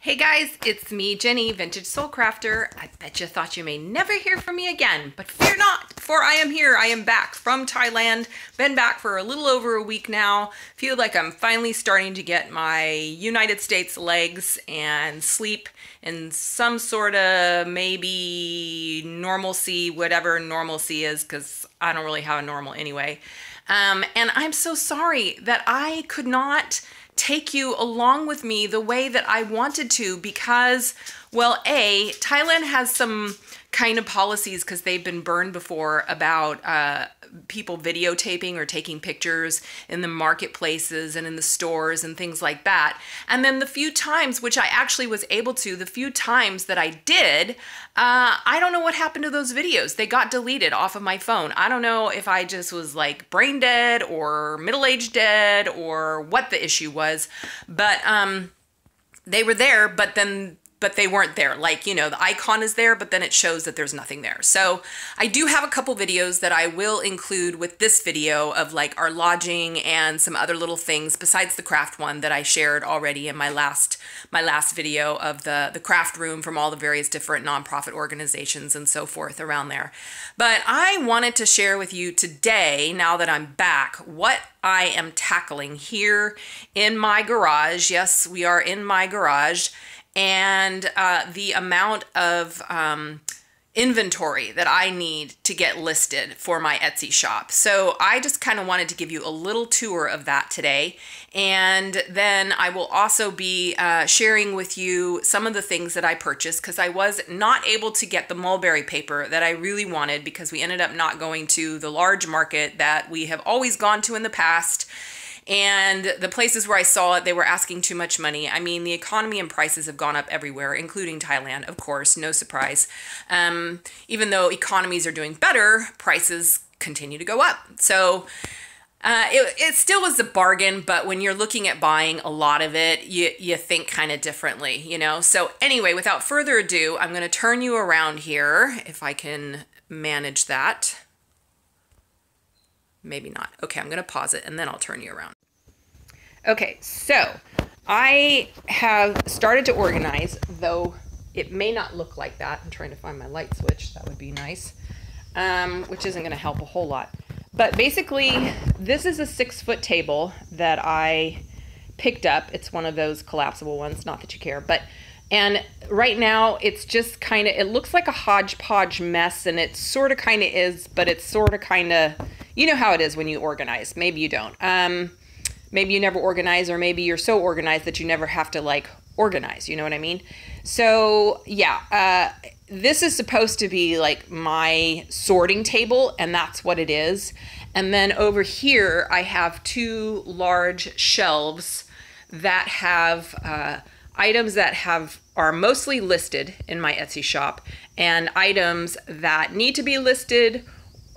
Hey guys, it's me, Jenny, VintageSoulCrafter. I bet you thought you may never hear from me again, but fear not, for I am here. I am back from Thailand. Been back for a little over a week now. Feel like I'm finally starting to get my United States legs and sleep in some sort of maybe normalcy, whatever normalcy is, because I don't really have a normal anyway. And I'm so sorry that I could not take you along with me the way that I wanted to because, well, Thailand has some kind of policies because they've been burned before about people videotaping or taking pictures in the marketplaces and in the stores and things like that. And then the few times, which I actually was able to, the few times that I did, I don't know what happened to those videos. They got deleted off of my phone. I don't know if I just was like brain dead or middle-aged dead or what the issue was, but they were there, but they weren't there. Like, you know, the icon is there, but then it shows that there's nothing there. So I do have a couple videos that I will include with this video of like our lodging and some other little things besides the craft one that I shared already in my last video of the craft room from all the various different nonprofit organizations and so forth around there. But I wanted to share with you today, now that I'm back, what I am tackling here in my garage. Yes, we are in my garage. And the amount of inventory that I need to get listed for my Etsy shop. So I just kind of wanted to give you a little tour of that today. And then I will also be sharing with you some of the things that I purchased because I was not able to get the mulberry paper that I really wanted because we ended up not going to the large market that we have always gone to in the past. And the places where I saw it, they were asking too much money. I mean, the economy and prices have gone up everywhere, including Thailand, of course, no surprise. Even though economies are doing better, prices continue to go up. So it still was a bargain, but when you're looking at buying a lot of it, you think kind of differently, you know? So anyway, without further ado, I'm gonna turn you around here, if I can manage that. Maybe not. Okay, I'm gonna pause it and then I'll turn you around. Okay, so I have started to organize, though it may not look like that. I'm trying to find my light switch. That would be nice, which isn't gonna help a whole lot. But basically, this is a 6-foot table that I picked up. It's one of those collapsible ones, not that you care, and right now it's just kind of, it looks like a hodgepodge mess, and it sort of kind of is, but it's sort of kind of, you know how it is when you organize. Maybe you don't. Maybe you never organize, or maybe you're so organized that you never have to like organize, you know what I mean? So yeah, this is supposed to be like my sorting table, and that's what it is. And then over here, I have 2 large shelves that have items that are mostly listed in my Etsy shop, and items that need to be listed.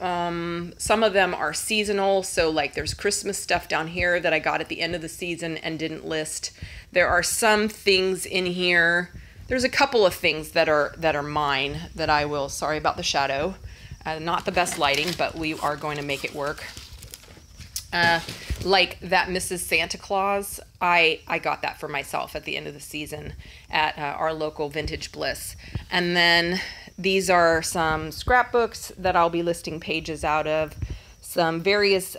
Some of them are seasonal, so like there's Christmas stuff down here that I got at the end of the season and didn't list. There are some things in here. There's a couple of things that are mine that I will, sorry about the shadow, not the best lighting, but we are going to make it work. Like that Mrs. Santa Claus, I got that for myself at the end of the season at our local Vintage Bliss. And then these are some scrapbooks that I'll be listing pages out of, some various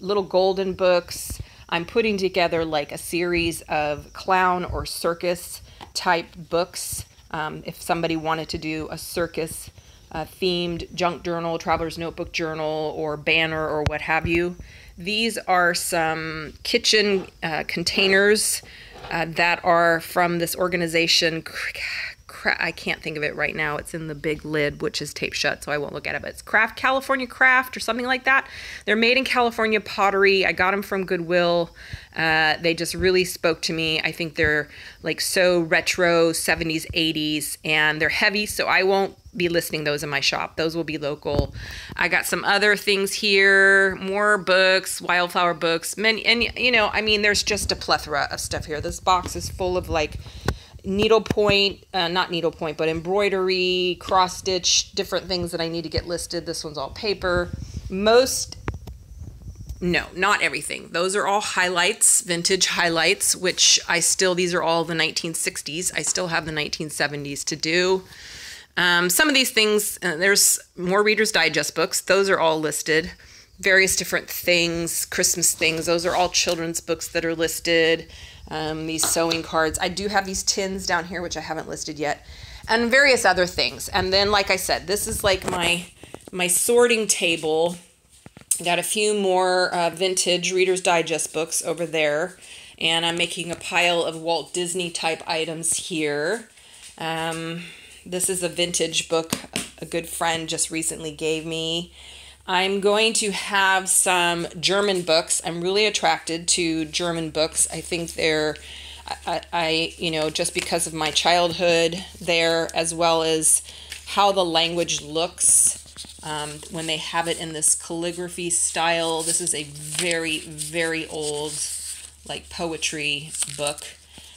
little golden books. I'm putting together like a series of clown or circus type books. If somebody wanted to do a circus themed junk journal, traveler's notebook journal, or banner or what have you. These are some kitchen containers that are from this organization. I can't think of it right now. It's in the big lid, which is taped shut, so I won't look at it, but it's California Craft or something like that. They're made in California pottery. I got them from Goodwill. They just really spoke to me. I think they're like so retro 70s, 80s, and they're heavy, so I won't be listing those in my shop. Those will be local. I got some other things here, more books, wildflower books, many, and you know, I mean, there's just a plethora of stuff here. This box is full of like needlepoint, not needlepoint, but embroidery, cross stitch, different things that I need to get listed. This one's all paper. Most no, not everything. Those are all highlights, vintage highlights, which these are all the 1960s. I still have the 1970s to do. Some of these things, there's more Reader's Digest books. Those are all listed. Various different things, Christmas things. Those are all children's books that are listed. These sewing cards. I do have these tins down here, which I haven't listed yet. And various other things. And then, like I said, this is like my sorting table. I got a few more vintage Reader's Digest books over there, and I'm making a pile of Walt Disney type items here. This is a vintage book a good friend just recently gave me. I'm going to have some German books. I'm really attracted to German books. I think they're, just because of my childhood there, as well as how the language looks. When they have it in this calligraphy style. This is a very, very old, like, poetry book.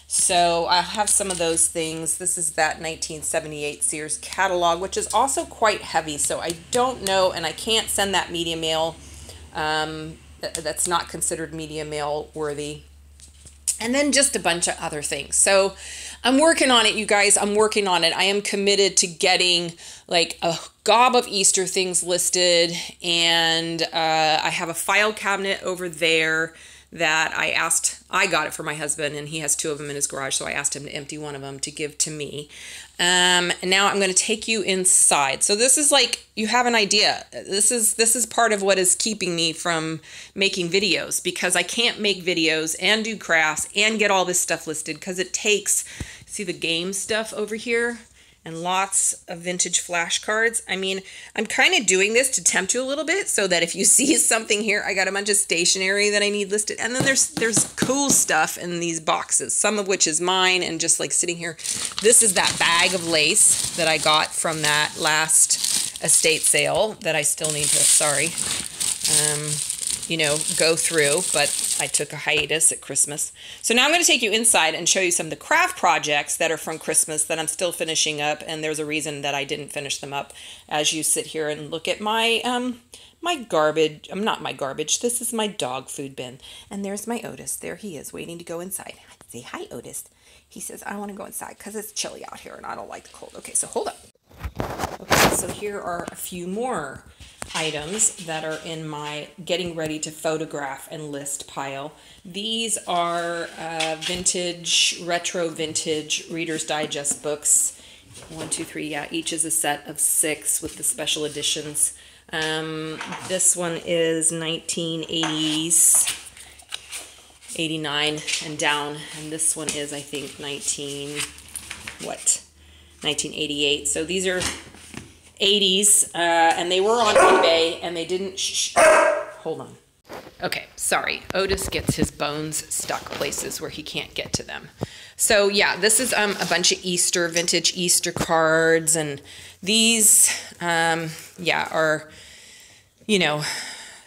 So I have some of those things. This is that 1978 Sears catalog, which is also quite heavy. So I don't know, and I can't send that media mail. That's not considered media mail worthy. And then just a bunch of other things. So I'm working on it, you guys. I'm working on it. I am committed to getting like a gob of Easter things listed. And I have a file cabinet over there that I got it for my husband, and he has 2 of them in his garage. So I asked him to empty one of them to give to me. And now I'm going to take you inside. So this is like, you have an idea. This is part of what is keeping me from making videos, because I can't make videos and do crafts and get all this stuff listed, because it takes, see the game stuff over here? And lots of vintage flashcards. I mean, I'm kind of doing this to tempt you a little bit, so that if you see something here, I got a bunch of stationery that I need listed. And then there's cool stuff in these boxes, some of which is mine and just like sitting here. This is that bag of lace that I got from that last estate sale that I still need to, go through, but I took a hiatus at Christmas. So now I'm going to take you inside and show you some of the craft projects that are from Christmas that I'm still finishing up, and there's a reason that I didn't finish them up as you sit here and look at my my garbage. Not my garbage. This is my dog food bin. And there's my Otis. There he is, waiting to go inside. Say hi, Otis. He says, I want to go inside because it's chilly out here and I don't like the cold. Okay, so hold up. Okay, so here are a few more items that are in my getting ready to photograph and list pile. These are retro vintage Reader's Digest books. 1, 2, 3, yeah, each is a set of 6 with the special editions. This one is 1980s, 89 and down, and this one is, I think, 1988. So these are 80s, and they were on eBay, and they didn't, hold on. Okay, sorry, Otis gets his bones stuck places where he can't get to them. So yeah, this is a bunch of vintage Easter cards, and these, are,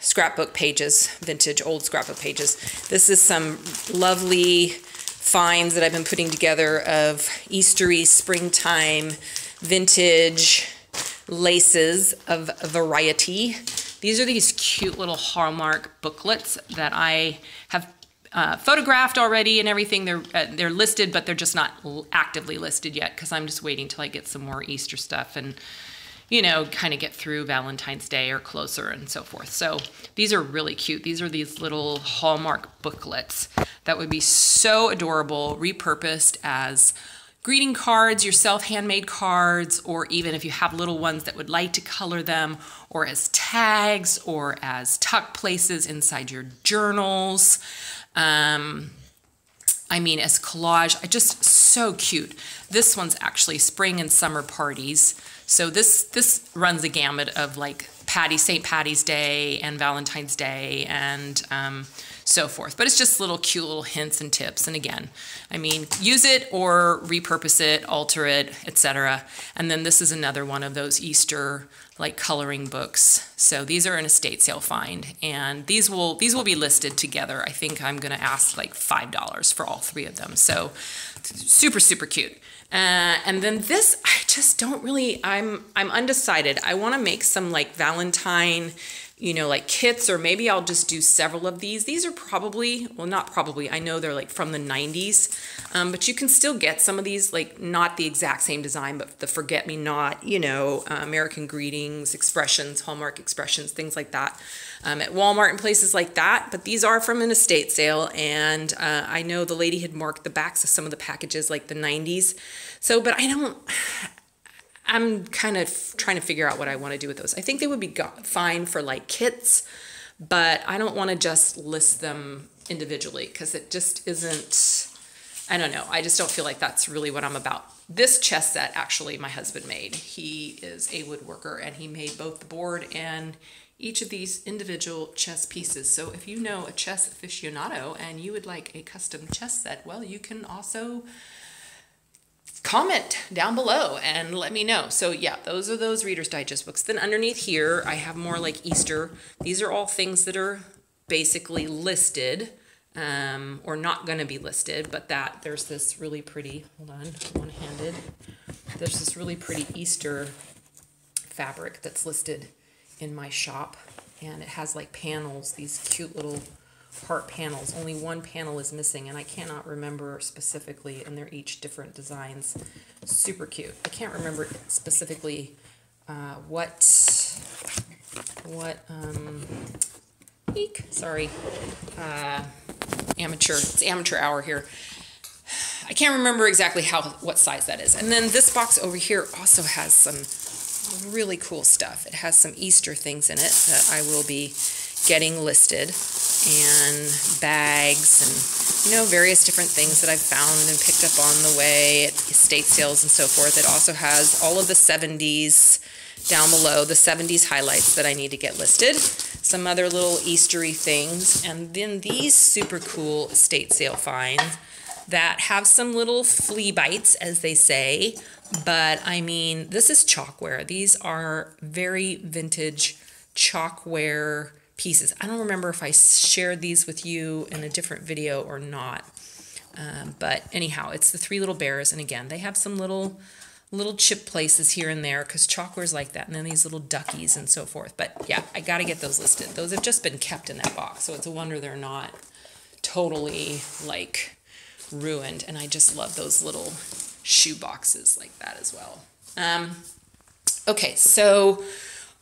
scrapbook pages, vintage old scrapbook pages. This is some lovely finds that I've been putting together of Eastery, springtime, vintage laces of variety. These are these cute little Hallmark booklets that I have photographed already and everything. They're listed, but they're just not actively listed yet, because I'm just waiting till I get some more Easter stuff and kind of get through Valentine's Day or closer and so forth. So these are really cute. These are these little Hallmark booklets that would be so adorable, repurposed as greeting cards, yourself handmade cards, or even if you have little ones that would like to color them, or as tags, or as tuck places inside your journals. As collage, just so cute. This one's actually spring and summer parties. So this runs a gamut of like St. Patty's Day and Valentine's Day and so forth. But it's just cute little hints and tips. And again, use it or repurpose it, alter it, etc. And then this is another one of those Easter like coloring books. So these are an estate sale find, and these will be listed together. I think I'm gonna ask like $5 for all 3 of them. So super, super cute. And then this, I just don't really, I'm undecided. I want to make some like Valentine you know, like kits, or maybe I'll just do several of these. These are probably, well, not probably, I know they're like from the 90s, but you can still get some of these, like not the exact same design, but the forget-me-not, you know, American Greetings, expressions, Hallmark expressions, things like that, at Walmart and places like that. But these are from an estate sale, and I know the lady had marked the backs of some of the packages like the 90s. So, but I'm kind of trying to figure out what I want to do with those. I think they would be fine for like kits, but I don't want to just list them individually because it just isn't, I don't know. I just don't feel like that's really what I'm about. This chess set, actually, my husband made. He is a woodworker, and he made both the board and each of these individual chess pieces. So if you know a chess aficionado and you would like a custom chess set, well, you can also comment down below and let me know. So yeah, those are those Reader's Digest books. Then underneath here, I have more like Easter. These are all things that are basically listed, or not going to be listed, but that there's this really pretty, hold on, one-handed. There's this really pretty Easter fabric that's listed in my shop, and it has like panels, these cute little heart panels. Only one panel is missing, and I cannot remember specifically, and they're each different designs. Super cute. I can't remember specifically what sorry, it's amateur hour here. I can't remember exactly what size that is. And then this box over here also has some really cool stuff. It has some Easter things in it that I will be getting listed, and bags and, you know, various different things that I've found and picked up on the way at estate sales and so forth. It also has all of the 70s down below, the 70s highlights that I need to get listed, some other little Eastery things, and then these super cool estate sale finds that have some little flea bites, as they say, but I mean, this is chalkware. These are very vintage chalkware pieces. I don't remember if I shared these with you in a different video or not, but anyhow, it's the three little bears, and again, they have some little chip places here and there because chalkware's like that, and then these little duckies and so forth. But yeah, I got to get those listed. Those have just been kept in that box, so it's a wonder they're not totally like ruined, and I just love those little shoe boxes like that as well. Okay, so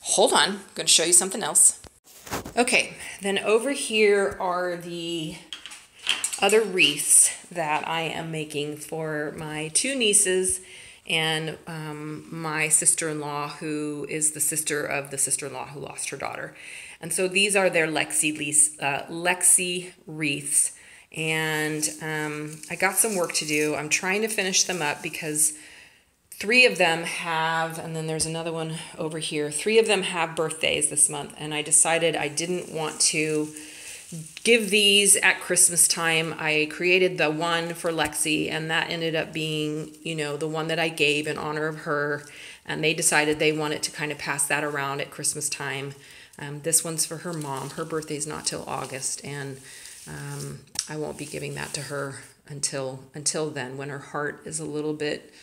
hold on, I'm going to show you something else. Okay, then over here are the other wreaths that I am making for my two nieces and my sister-in-law, who is the sister of the sister-in-law who lost her daughter. And so these are their Lexi wreaths. And I got some work to do. I'm trying to finish them up because 3 of them have, and then there's another one over here, 3 of them have birthdays this month, and I decided I didn't want to give these at Christmas time. I created the one for Lexi, and that ended up being, you know, the one that I gave in honor of her, and they decided they wanted to kind of pass that around at Christmas time. This one's for her mom. Her birthday's not till August, and I won't be giving that to her until then, when her heart is a little bit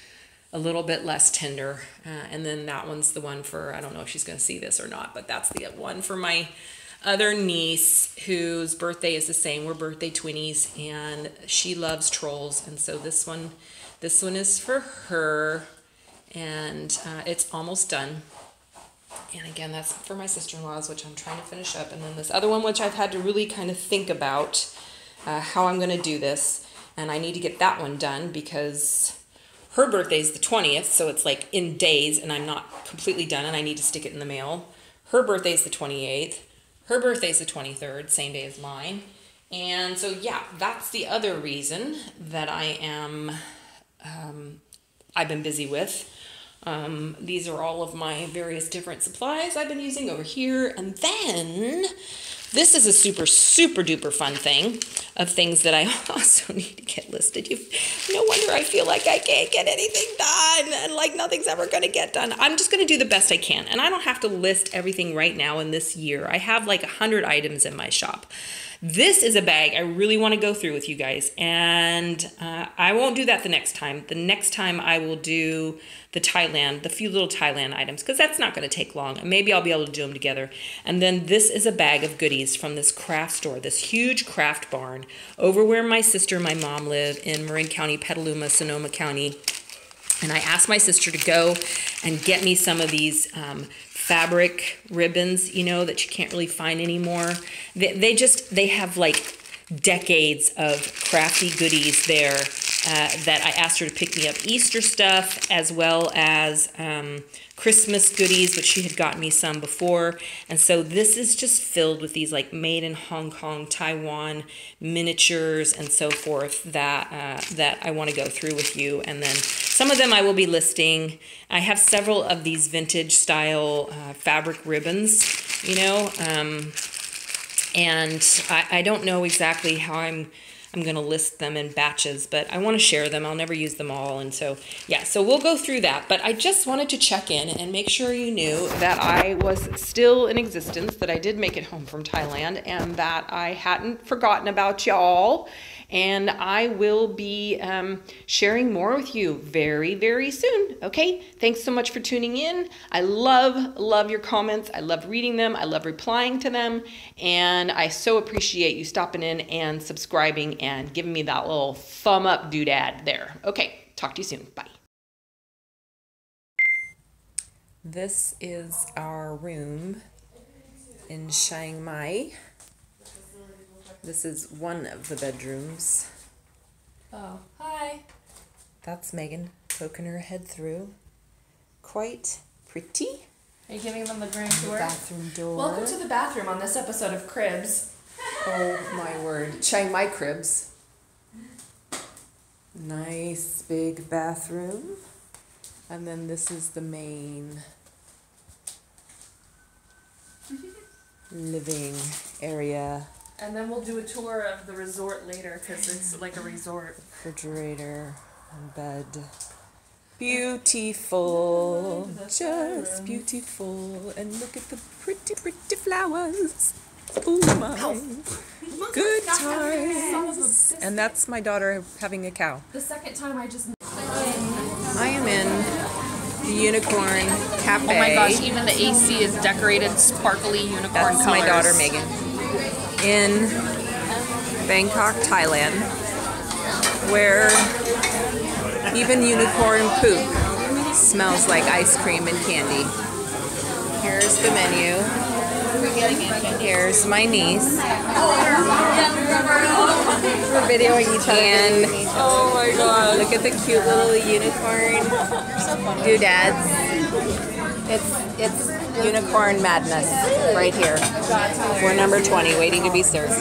less tender. And then that one's the one for, I don't know if she's going to see this or not, but that's the one for my other niece whose birthday is the same. We're birthday twinnies, and she loves trolls, and so this one is for her, and it's almost done. And again, that's for my sister-in-law's, which I'm trying to finish up. And then this other one, which I've had to really kind of think about how I'm going to do this, and I need to get that one done because her birthday's the 20th, so it's like in days, and I'm not completely done, and I need to stick it in the mail. Her birthday's the 28th. Her birthday's the 23rd, same day as mine. And so, yeah, that's the other reason that I've been busy with. These are all of my various different supplies I've been using over here. And then this is a super, super duper fun thing of things that I also need to get listed. No wonder I feel like I can't get anything done and like nothing's ever going to get done. I'm just going to do the best I can. And I don't have to list everything right now in this year. I have like 100 items in my shop. This is a bag I really want to go through with you guys, and I won't do that the next time. The next time I will do the few little Thailand items, because that's not going to take long. Maybe I'll be able to do them together. And then this is a bag of goodies from this craft store, this huge craft barn over where my sister and my mom live in Marin County, Petaluma, Sonoma County. And I asked my sister to go and get me some of these fabric ribbons, you know, that you can't really find anymore. They have like decades of crafty goodies there that I asked her to pick me up Easter stuff as well as Christmas goodies, which she had gotten me some before. And so this is just filled with these like made in Hong Kong, Taiwan miniatures and so forth that I want to go through with you. And then some of them I will be listing. I have several of these vintage style fabric ribbons, you know, and I don't know exactly how I'm going to list them in batches, but I want to share them. I'll never use them all. And so, yeah, so we'll go through that. But I just wanted to check in and make sure you knew that I was still in existence, that I did make it home from Thailand, and that I hadn't forgotten about y'all. And I will be sharing more with you very, very soon. Okay, thanks so much for tuning in. I love your comments. I love reading them. I love replying to them. And I so appreciate you stopping in and subscribing and giving me that little thumb up doodad there. Okay, talk to you soon. Bye. This is our room in Chiang Mai. This is one of the bedrooms. Oh, hi. That's Megan poking her head through. Quite pretty. Are you giving them the grand tour? Bathroom door. Welcome to the bathroom on this episode of Cribs. Oh my word. Chiang Mai Cribs. Nice big bathroom. And then this is the main living area. And then we'll do a tour of the resort later because it's like a resort. Refrigerator and bed. Beautiful. Just beautiful. And look at the pretty, pretty flowers. Oh my. Good times. And that's my daughter having a cow. The second time I just... I am in the Unicorn Cafe. Oh my gosh, even the AC is decorated sparkly unicorn That's colors. my daughter Megan. In Bangkok, Thailand, where even unicorn poop smells like ice cream and candy. Here's the menu. Here's my niece. We're videoing each other. And oh my god, look at the cute little unicorn doodads. It's unicorn madness right here. We're number 20, waiting to be served.